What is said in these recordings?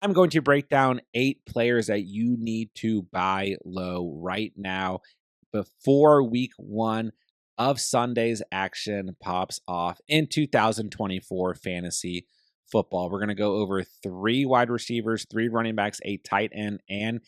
I'm going to break down 8 players that you need to buy low right now before week 1 of Sunday's action pops off in 2024 fantasy football. We're going to go over 3 wide receivers, 3 running backs, a tight end, and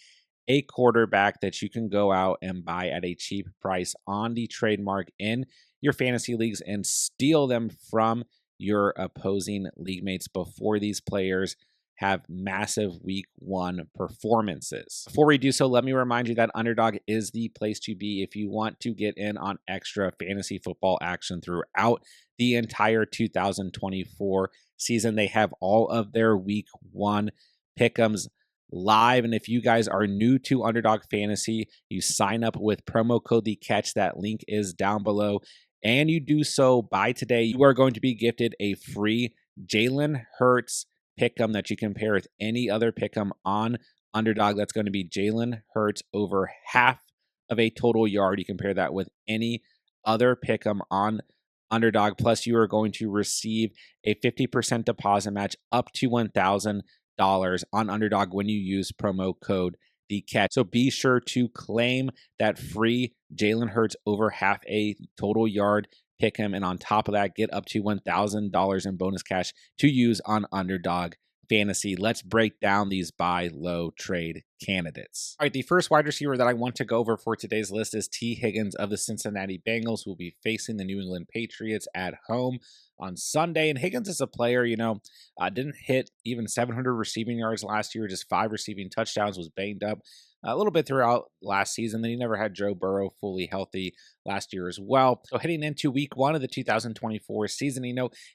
a quarterback that you can go out and buy at a cheap price on the trademark in your fantasy leagues and steal them from your opposing league mates before these players have massive week 1 performances. Before we do so, let me remind you that Underdog is the place to be if you want to get in on extra fantasy football action throughout the entire 2024 season. They have all of their week 1 pick'ems live. And if you guys are new to Underdog Fantasy, you sign up with promo code The Catch. That link is down below. And you do so by today, you are going to be gifted a free Jalen Hurts pick'em that you can pair with any other pick'em on Underdog. That's going to be Jalen Hurts over half of a total yard. You can pair that with any other pick'em on Underdog. Plus, you are going to receive a 50% deposit match up to $1,000 on Underdog when you use promo code The Catch. So be sure to claim that free Jalen Hurts over half a total yard pick him, and on top of that, get up to $1,000 in bonus cash to use on Underdog Fantasy. Let's break down these buy low trade candidates. All right, the first wide receiver that I want to go over for today's list is T. Higgins of the Cincinnati Bengals, who will be facing the New England Patriots at home on Sunday. And Higgins is a player, didn't hit even 700 receiving yards last year, just 5 receiving touchdowns, was banged up a little bit throughout last season. Then he never had Joe Burrow fully healthy last year as well. So heading into week 1 of the 2024 season,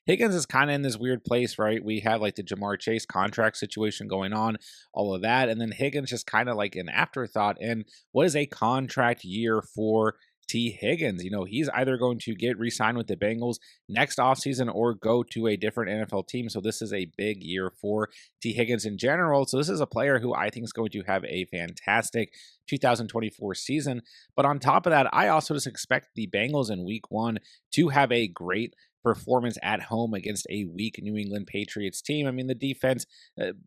Higgins is kind of in this weird place, right? We have like the Jamar Chase contract situation going on, all of that. And then Higgins just kind of like an afterthought. And what is a contract year for T. Higgins? He's either going to get re-signed with the Bengals next offseason or go to a different NFL team. So this is a big year for T. Higgins in general. So this is a player who I think is going to have a fantastic 2024 season. But on top of that, I also just expect the Bengals in week 1 to have a great performance at home against a weak New England Patriots team. I mean, the defense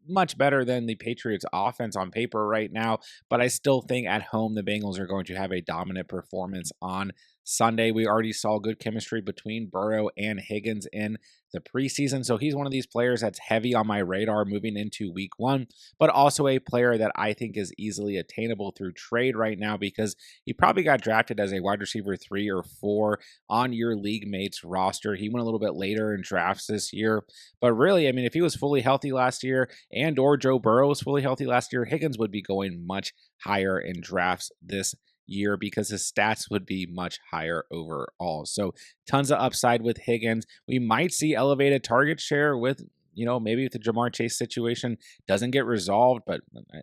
much better than the Patriots offense on paper right now, but I still think at home the Bengals are going to have a dominant performance on Sunday. We already saw good chemistry between Burrow and Higgins in the preseason, so he's one of these players that's heavy on my radar moving into week 1, but also a player that I think is easily attainable through trade right now because he probably got drafted as a wide receiver 3 or 4 on your league mates roster. He went a little bit later in drafts this year, but really, I mean, if he was fully healthy last year and or Joe Burrow was fully healthy last year, Higgins would be going much higher in drafts this year because his stats would be much higher overall. So tons of upside with Higgins. We might see elevated target share with, maybe if the Jamar Chase situation doesn't get resolved, but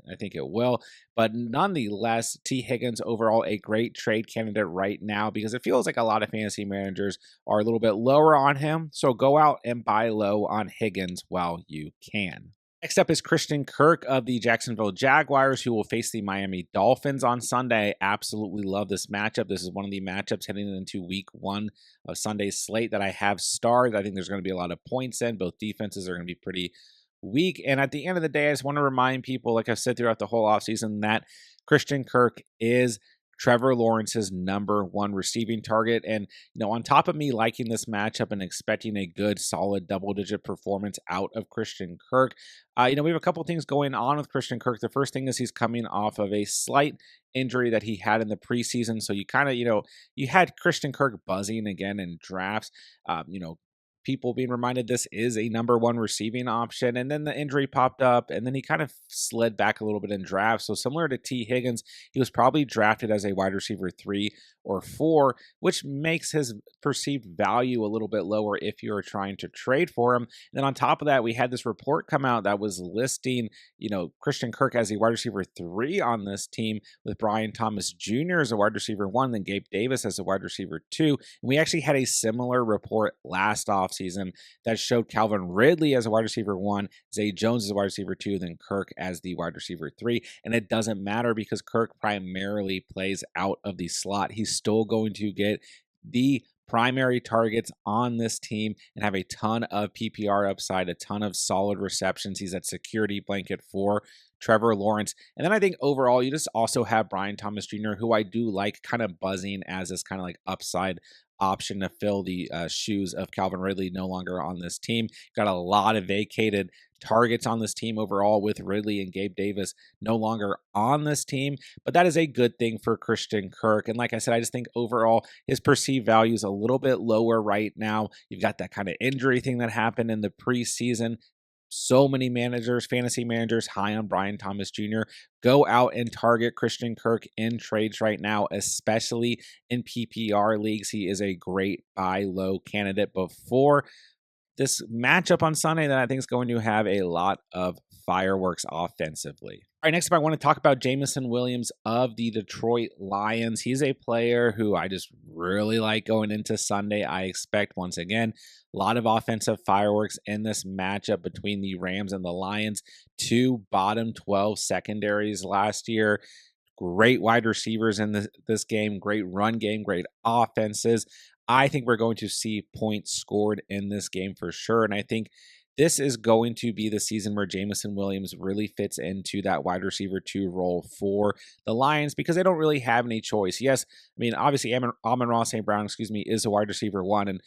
I think it will. But nonetheless, T. Higgins overall a great trade candidate right now because it feels like a lot of fantasy managers are a little bit lower on him. So go out and buy low on Higgins while you can. Next up is Christian Kirk of the Jacksonville Jaguars, who will face the Miami Dolphins on Sunday. Absolutely love this matchup. This is one of the matchups heading into week 1 of Sunday's slate that I have starred. I think there's going to be a lot of points in. Both defenses are going to be pretty weak. And at the end of the day, I just want to remind people, like I've said throughout the whole offseason, that Christian Kirk is Trevor Lawrence's #1 receiving target. And, on top of me liking this matchup and expecting a good, solid double-digit performance out of Christian Kirk, we have a couple things going on with Christian Kirk. The first thing is he's coming off of a slight injury that he had in the preseason. So you kind of, you had Christian Kirk buzzing again in drafts. People being reminded this is a #1 receiving option, and then the injury popped up, and then he kind of slid back a little bit in draft. So similar to T. Higgins, he was probably drafted as a wide receiver 3 or 4, which makes his perceived value a little bit lower if you're trying to trade for him. And then on top of that, we had this report come out that was listing, Christian Kirk as a wide receiver 3 on this team, with Brian Thomas Jr. as a wide receiver 1, then Gabe Davis as a wide receiver 2. And we actually had a similar report last offseason that showed Calvin Ridley as a wide receiver 1, Zay Jones as a wide receiver 2, then Kirk as the wide receiver 3. And it doesn't matter because Kirk primarily plays out of the slot. He's still going to get the primary targets on this team and have a ton of PPR upside, a ton of solid receptions. He's that security blanket for Trevor Lawrence. And then I think overall, you just also have Brian Thomas Jr., who I do like, kind of buzzing as this kind of like upside option to fill the shoes of Calvin Ridley, no longer on this team. Got a lot of vacated targets on this team overall, with Ridley and Gabe Davis no longer on this team, but that is a good thing for Christian Kirk. And like I said, I just think overall his perceived value is a little bit lower right now. You've got that kind of injury thing that happened in the preseason. So many managers, fantasy managers, high on Brian Thomas Jr. Go out and target Christian Kirk in trades right now, especially in PPR leagues. He is a great buy low candidate before this matchup on Sunday that I think is going to have a lot of fireworks offensively. All right, next up, I want to talk about Jameson Williams of the Detroit Lions. He's a player who I just really like going into Sunday. I expect, once again, a lot of offensive fireworks in this matchup between the Rams and the Lions. Two bottom 12 secondaries last year. Great wide receivers in this game, great run game, great offenses. I think we're going to see points scored in this game for sure. And I think this is going to be the season where Jameson Williams really fits into that wide receiver 2 role for the Lions, because they don't really have any choice. Yes, I mean, obviously, Amon-Ra St. Brown, is a wide receiver 1. And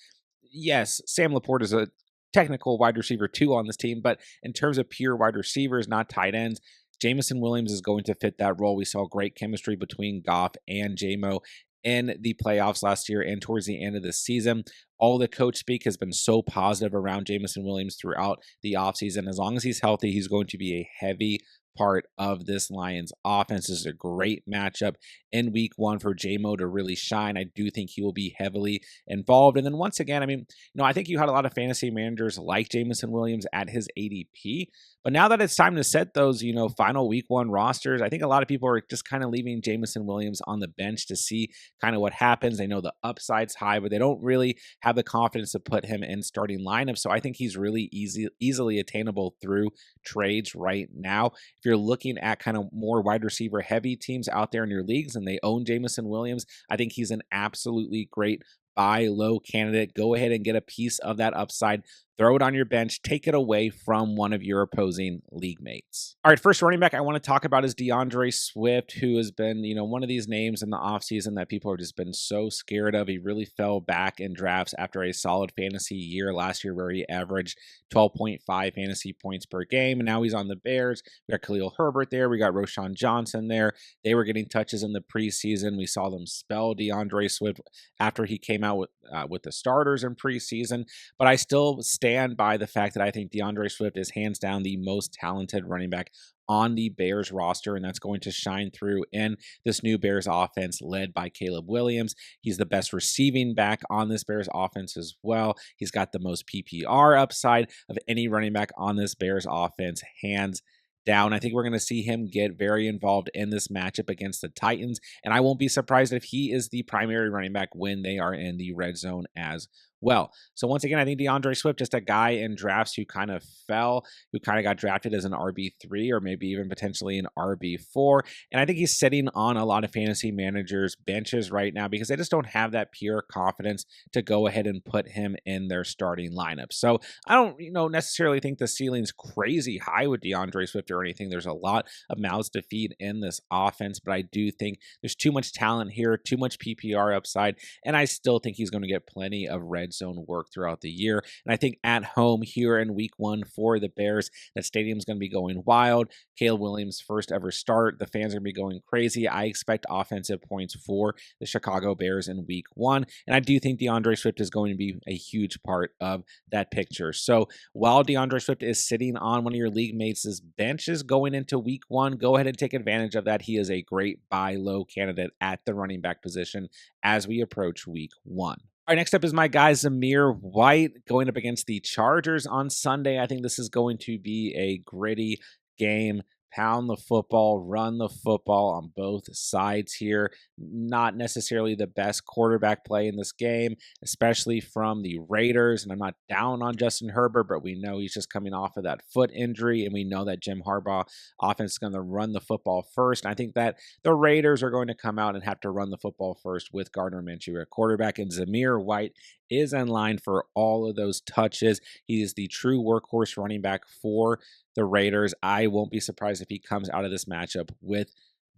yes, Sam Laporte is a technical wide receiver 2 on this team. But in terms of pure wide receivers, not tight ends, Jameson Williams is going to fit that role. We saw great chemistry between Goff and JMO in the playoffs last year and towards the end of the season. All the coach speak has been so positive around Jameson Williams throughout the offseason. As long as he's healthy, he's going to be a heavy part of this Lions offense. This is a great matchup in week 1 for JMO to really shine. I do think he will be heavily involved. And then once again, I mean, I think you had a lot of fantasy managers like Jameson Williams at his ADP, but now that it's time to set those, final week 1 rosters, I think a lot of people are just kind of leaving Jameson Williams on the bench to see kind of what happens. They know the upside's high, but they don't really have the confidence to put him in starting lineup. So I think he's really easily attainable through trades right now. If you're looking at kind of more wide receiver heavy teams out there in your leagues and they own Jameson Williams, I think he's an absolutely great buy low candidate. Go ahead and get a piece of that upside. Throw it on your bench. Take it away from one of your opposing league mates. All right, first running back I want to talk about is DeAndre Swift, who has been, one of these names in the offseason that people have just been so scared of. He really fell back in drafts after a solid fantasy year last year where he averaged 12.5 fantasy points per game, and now he's on the Bears. We got Khalil Herbert there. We got Roschon Johnson there. They were getting touches in the preseason. We saw them spell DeAndre Swift after he came out with the starters in preseason, but I still stand by the fact that I think DeAndre Swift is hands down the most talented running back on the Bears roster, and that's going to shine through in this new Bears offense led by Caleb Williams. He's the best receiving back on this Bears offense as well. He's got the most PPR upside of any running back on this Bears offense, hands down. I think we're going to see him get very involved in this matchup against the Titans, and I won't be surprised if he is the primary running back when they are in the red zone as well. So once again, I think DeAndre Swift, just a guy in drafts who kind of fell, who kind of got drafted as an RB3 or maybe even potentially an RB4. And I think he's sitting on a lot of fantasy managers' benches right now because they just don't have that pure confidence to go ahead and put him in their starting lineup. So I don't, necessarily think the ceiling's crazy high with DeAndre Swift or anything. There's a lot of mouths to feed in this offense, but I do think there's too much talent here, too much PPR upside, and I still think he's going to get plenty of red zone work throughout the year. And I think at home here in week 1 for the Bears, that stadium's going to be going wild. Caleb Williams' first ever start. The fans are going to be going crazy. I expect offensive points for the Chicago Bears in week 1. And I do think DeAndre Swift is going to be a huge part of that picture. So while DeAndre Swift is sitting on one of your league mates' benches going into week 1, go ahead and take advantage of that. He is a great buy low candidate at the running back position as we approach week 1. All right, next up is my guy, Zamir White, going up against the Chargers on Sunday. I think this is going to be a gritty game. pound the football, run the football on both sides here. Not necessarily the best quarterback play in this game, especially from the Raiders. And I'm not down on Justin Herbert, but we know he's just coming off of that foot injury. And we know that Jim Harbaugh offense is going to run the football first. And I think that the Raiders are going to come out and have to run the football first with Gardner Minshew at quarterback. And Zamir White is in line for all of those touches. He is the true workhorse running back for the Raiders. I won't be surprised if he comes out of this matchup with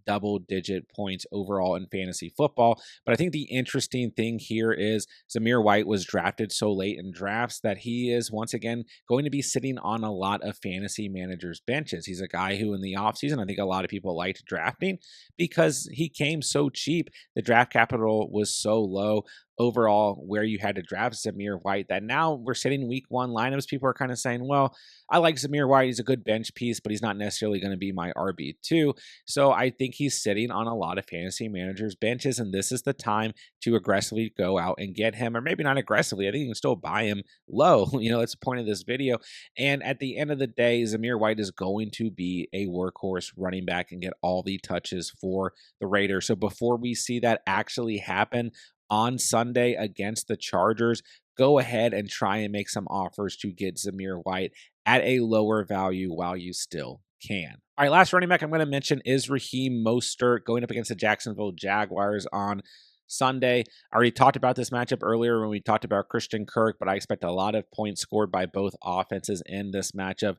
double-digit points overall in fantasy football. But I think the interesting thing here is Zamir White was drafted so late in drafts that he is once again going to be sitting on a lot of fantasy managers' benches. He's a guy who in the offseason, I think a lot of people liked drafting because he came so cheap. The draft capital was so low overall where you had to draft Zamir White that now we're sitting week one lineups. People are kind of saying, well, I like Zamir White. He's a good bench piece, but he's not necessarily going to be my RB2. So I think he's sitting on a lot of fantasy managers' benches, and this is the time to aggressively go out and get him, or maybe not aggressively. I think you can still buy him low. That's the point of this video. And at the end of the day, Zamir White is going to be a workhorse running back and get all the touches for the Raiders. So before we see that actually happen on Sunday against the Chargers, go ahead and try and make some offers to get Zamir White at a lower value while you still can. All right, last running back I'm going to mention is Raheem Mostert going up against the Jacksonville Jaguars on Sunday. I already talked about this matchup earlier when we talked about Christian Kirk, but I expect a lot of points scored by both offenses in this matchup.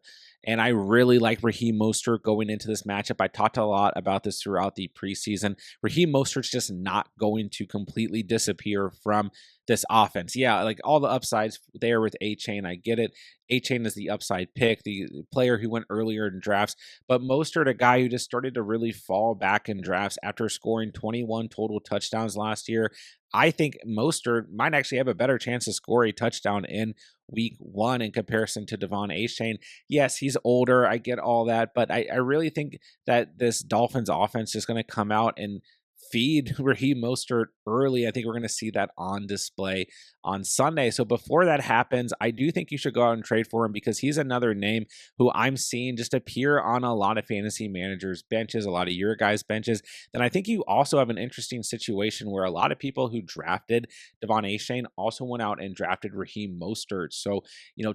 And I really like Raheem Mostert going into this matchup. I talked a lot about this throughout the preseason. Raheem Mostert's just not going to completely disappear from this offense. Yeah, like all the upsides there with A-Chain, I get it. A-Chain is the upside pick, the player who went earlier in drafts. But Mostert, a guy who just started to really fall back in drafts after scoring 21 total touchdowns last year. I think Mostert might actually have a better chance to score a touchdown in week one in comparison to Devon A-Chain. Yes, he's older. I get all that. But I really think that this Dolphins offense is going to come out and feed Raheem Mostert early. I think we're going to see that on display on Sunday. So before that happens, I do think you should go out and trade for him because he's another name who I'm seeing just appear on a lot of fantasy managers' benches, a lot of your guys' benches. Then I think you also have an interesting situation where a lot of people who drafted Devon A-Chain also went out and drafted Raheem Mostert. So,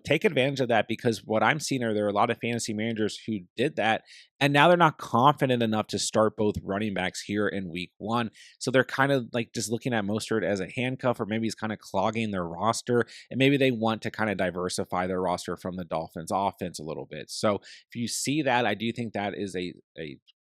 take advantage of that because what I'm seeing are there are a lot of fantasy managers who did that and now they're not confident enough to start both running backs here in week one. So they're kind of like just looking at Mostert as a handcuff, or maybe he's kind of clogging their roster. And maybe they want to kind of diversify their roster from the Dolphins offense a little bit. So if you see that, I do think that is a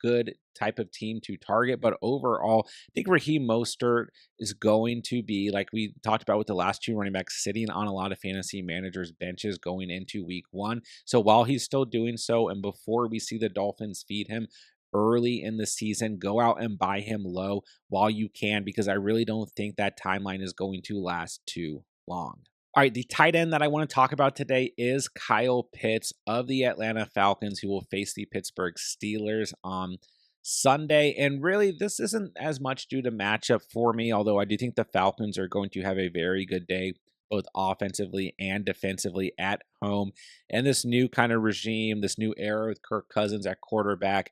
good type of team to target. But overall, I think Raheem Mostert is going to be, like we talked about with the last two running backs, sitting on a lot of fantasy managers' benches going into week one. So while he's still doing so, and before we see the Dolphins feed him early in the season, go out and buy him low while you can, because I really don't think that timeline is going to last too long. All right, the tight end that I want to talk about today is Kyle Pitts of the Atlanta Falcons, who will face the Pittsburgh Steelers on Sunday. And really, this isn't as much due to matchup for me, although I do think the Falcons are going to have a very good day, both offensively and defensively at home. And this new kind of regime, this new era with Kirk Cousins at quarterback,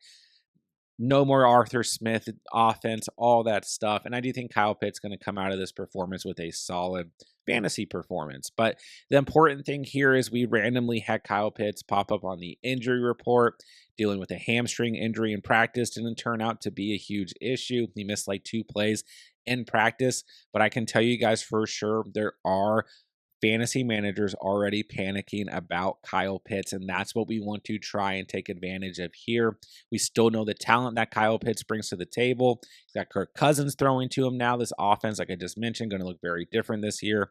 no more Arthur Smith offense, all that stuff. And I do think Kyle Pitts going to come out of this performance with a solid fantasy performance. But the important thing here is we randomly had Kyle Pitts pop up on the injury report, dealing with a hamstring injury in practice. Didn't turn out to be a huge issue. He missed like 2 plays in practice. But I can tell you guys for sure, there are fantasy managers already panicking about Kyle Pitts, and that's what we want to try and take advantage of here. We still know the talent that Kyle Pitts brings to the table. He's got Kirk Cousins throwing to him now. This offense, like I just mentioned, going to look very different this year.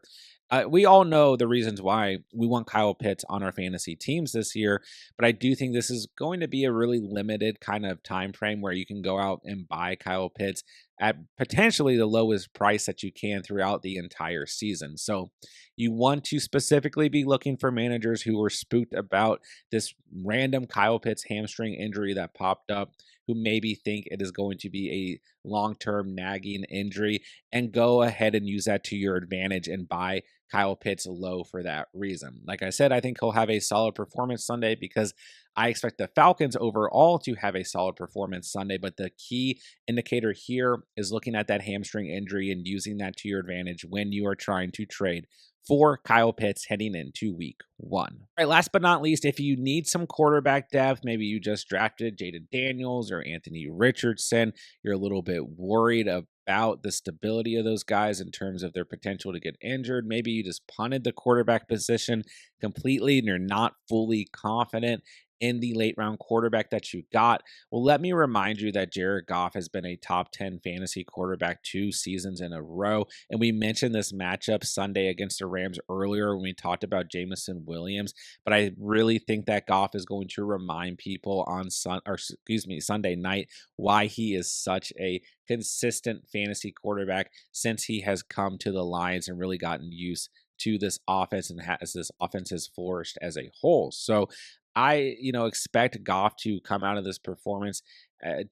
We all know the reasons why we want Kyle Pitts on our fantasy teams this year, but I do think this is going to be a really limited kind of time frame where you can go out and buy Kyle Pitts at potentially the lowest price that you can throughout the entire season. So you want to specifically be looking for managers who were spooked about this random Kyle Pitts hamstring injury that popped up, who maybe think it is going to be a long-term nagging injury, and go ahead and use that to your advantage and buy Kyle Pitts low for that reason. Like I said, I think he'll have a solid performance Sunday because I expect the Falcons overall to have a solid performance Sunday. But the key indicator here is looking at that hamstring injury and using that to your advantage when you are trying to trade for Kyle Pitts heading into week 1. All right, last but not least, if you need some quarterback depth, maybe you just drafted Jaden Daniels or Anthony Richardson, you're a little bit worried about the stability of those guys in terms of their potential to get injured. Maybe you just punted the quarterback position completely and you're not fully confident in the late round quarterback that you got. Well, let me remind you that Jared Goff has been a top 10 fantasy quarterback 2 seasons in a row. And we mentioned this matchup Sunday against the Rams earlier when we talked about Jameson Williams. But I really think that Goff is going to remind people on Sunday night why he is such a consistent fantasy quarterback since he has come to the Lions and really gotten used to this offense and as this offense has flourished as a whole. So I, expect Goff to come out of this performance.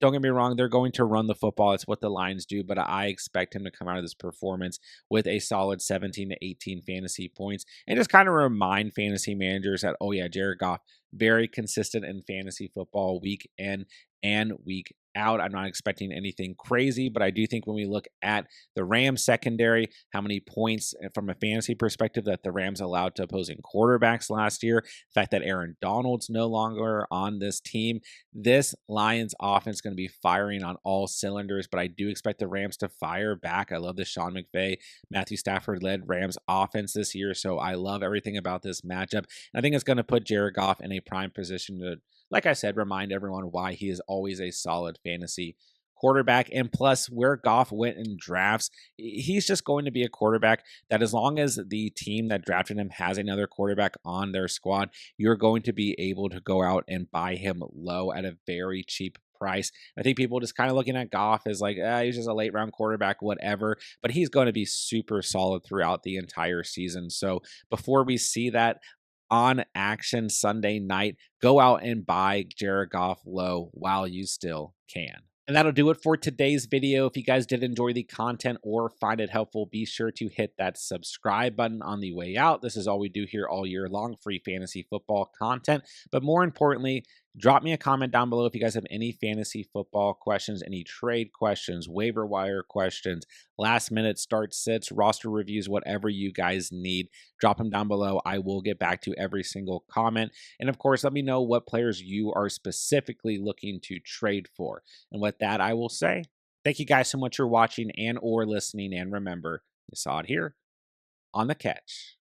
Don't get me wrong, they're going to run the football. It's what the Lions do, but I expect him to come out of this performance with a solid 17 to 18 fantasy points and just kind of remind fantasy managers that, oh yeah, Jared Goff, very consistent in fantasy football week in and week out. I'm not expecting anything crazy, but I do think when we look at the Rams secondary, how many points from a fantasy perspective that the Rams allowed to opposing quarterbacks last year, the fact that Aaron Donald's no longer on this team, this Lions offense is going to be firing on all cylinders, but I do expect the Rams to fire back. I love the Sean McVay, Matthew Stafford led Rams offense this year, so I love everything about this matchup. And I think it's going to put Jared Goff in a prime position to, like I said, remind everyone why he is always a solid fantasy quarterback. And plus, where Goff went in drafts, he's just going to be a quarterback that, as long as the team that drafted him has another quarterback on their squad, you're going to be able to go out and buy him low at a very cheap price. I think people just kind of looking at Goff as like, he's just a late round quarterback, whatever, but he's going to be super solid throughout the entire season. So before we see that on action Sunday night, go out and buy Jared Goff low while you still can. And that'll do it for today's video. If you guys did enjoy the content or find it helpful, be sure to hit that subscribe button on the way out. This is all we do here all year long, free fantasy football content. But more importantly, drop me a comment down below if you guys have any fantasy football questions, any trade questions, waiver wire questions, last minute start sits, roster reviews, whatever you guys need. Drop them down below. I will get back to every single comment. And of course, let me know what players you are specifically looking to trade for. And with that, I will say, thank you guys so much for watching and or listening. And remember, you saw it here on The Catch.